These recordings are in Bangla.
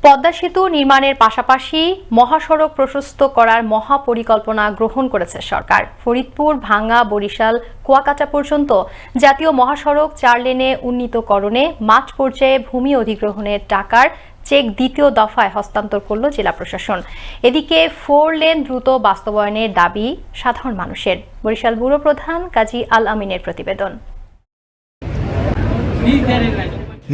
পদ্মা সেতু নির্মাণের পাশাপাশি মহাসড়ক প্রশস্ত করার মহাপরিকল্পনা গ্রহণ করেছে সরকার। ফরিদপুর, ভাঙ্গা, বরিশাল, কুয়াকাটা পর্যন্ত জাতীয় মহাসড়ক 4 লেনে উন্নীতকরণে মাঠ পর্যায়ে ভূমি অধিগ্রহণের টাকার চেক দ্বিতীয় দফায় হস্তান্তর করল জেলা প্রশাসন। এদিকে 4 লেন দ্রুত বাস্তবায়নের দাবি সাধারণ মানুষের। বরিশাল ব্যুরো প্রধান কাজী আল আমিনের প্রতিবেদন।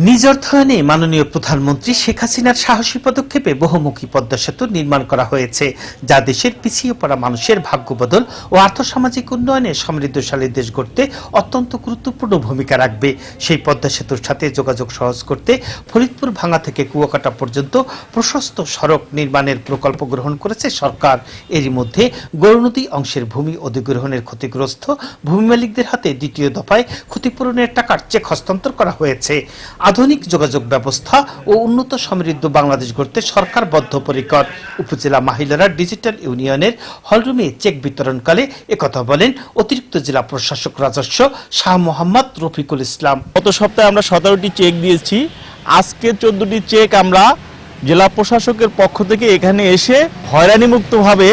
নিজ অর্থায়নে মাননীয় প্রধানমন্ত্রী শেখ হাসিনার সাহসী পদক্ষেপে বহুমুখী পদ্মা সেতু নির্মাণ করা হয়েছে, যা দেশের পিছিয়ে পড়া মানুষের ভাগ্য বদল ও আর্থসামাজিক উন্নয়নে সমৃদ্ধশালী দেশ গড়তে অত্যন্ত গুরুত্বপূর্ণ ভূমিকা রাখবে। সেই পদ্মা সেতুর সাথে যোগাযোগ সহজ করতে ফরিদপুর, ভাঙ্গা থেকে কুয়াকাটা পর্যন্ত প্রশস্ত সড়ক নির্মাণের প্রকল্প গ্রহণ করেছে সরকার। এরই মধ্যে গৌরনদী অংশের ভূমি অধিগ্রহণের ক্ষতিগ্রস্ত ভূমি মালিকদের হাতে দ্বিতীয় দফায় ক্ষতিপূরণের টাকার চেক হস্তান্তর করা হয়েছে। আধুনিক যোগাযোগ ব্যবস্থা ও উন্নত সমৃদ্ধ বাংলাদেশ গড়তে সরকার বদ্ধপরিকর। উপজেলা মহিলারা ডিজিটাল ইউনিয়নের হলরুমে চেক বিতরণকালে একথা বলেন অতিরিক্ত জেলা প্রশাসক রাজস্ব শাহ মোহাম্মদ রফিকুল ইসলাম। গত সপ্তাহে আমরা 17টি চেক দিয়েছি। আজকে 14টি চেক আমরা জেলা প্রশাসকের পক্ষ থেকে এখানে এসে হয়রানিমুক্তভাবে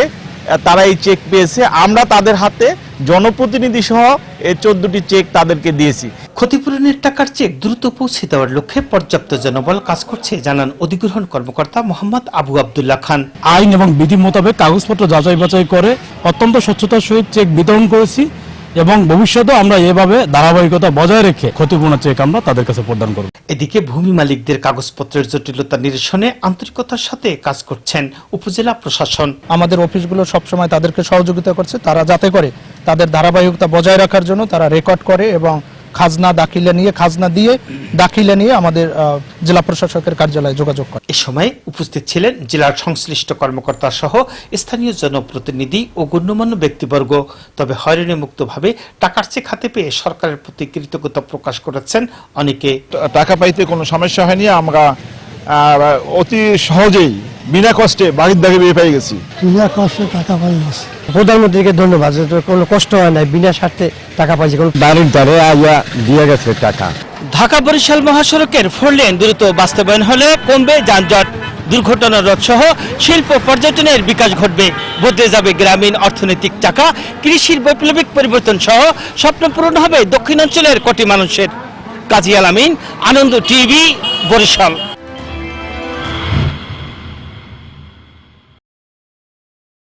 তারা এই চেক পেয়েছে। আমরা তাদের হাতে জনপ্রতিনিধি সহ এই 14টি চেক তাদেরকে দিয়েছি। ক্ষতিপূরণের টাকার চেক দ্রুত পৌঁছে দেওয়ার লক্ষ্যে পর্যাপ্ত জনবল কাজ করছে জানান অধিগ্রহণ কর্মকর্তা মোহাম্মদ আবু আবদুল্লাহ খান। আইন এবং বিধি মোতাবেক কাগজপত্র যাচাই বাছাই করে অত্যন্ত স্বচ্ছতার সহিত চেক বিতরণ করেছি এবং ভবিষ্যতেও আমরা এভাবে ধারাবাহিকতা বজায় রেখে ক্ষতিপূরণ চেক আমরা তাদের কাছে প্রদান করব। এদিকে ভূমি মালিকদের কাগজপত্রের জটিলতা নিরসনে আন্তরিকতার সাথে কাজ করছেন উপজেলা প্রশাসন। আমাদের অফিসগুলো সবসময় তাদেরকে সহযোগিতা করছে, তারা যাতে করে তাদের ধারাবাহিকতা বজায় রাখার জন্য তারা রেকর্ড করে এবং খাজনা দাখিলে নিয়ে আমাদের জেলা প্রশাসকের কার্যালয়ে যোগাযোগ করে। এ সময় উপস্থিত ছিলেন জেলার সংশ্লিষ্ট কর্মকর্তা সহ স্থানীয় জনপ্রতিনিধি ও গণ্যমান্য ব্যক্তিবর্গ। তবে হয়রানি মুক্তভাবে টাকার চেক হাতে পেয়ে সরকারের প্রতি কৃতজ্ঞতা প্রকাশ করেছেন অনেকে। টাকা পাইতে কোনো সমস্যা হয়নি, আমরা অতি সহজেই বিনা কষ্টে বাড়ির দাগে বিয়ে পেয়ে গেছি। বিনা কষ্টে টাকা পাই গেছি। প্রধানমন্ত্রীকে ধন্যবাদ, কোনো কষ্ট হয় নাই, বিনা স্বার্থে টাকা পাইছি, কোনো বাড়ির দ্বারে আইয়া দিয়ে গেছে টাকা। ঢাকা বরিশাল মহাসড়কের 4 লেন দ্রুত বাস্তবায়ন হলে কমবে যানজট, দুর্ঘটনা রোধ সহ শিল্প পর্যটনের বিকাশ ঘটবে। বদলে যাবে গ্রামীণ অর্থনৈতিক চাকা, কৃষির বৈপ্লবিক পরিবর্তন সহ স্বপ্ন পূরণ হবে দক্ষিণাঞ্চলের কোটি মানুষের। কাজী আল আমিন, আনন্দ টিভি, বরিশাল।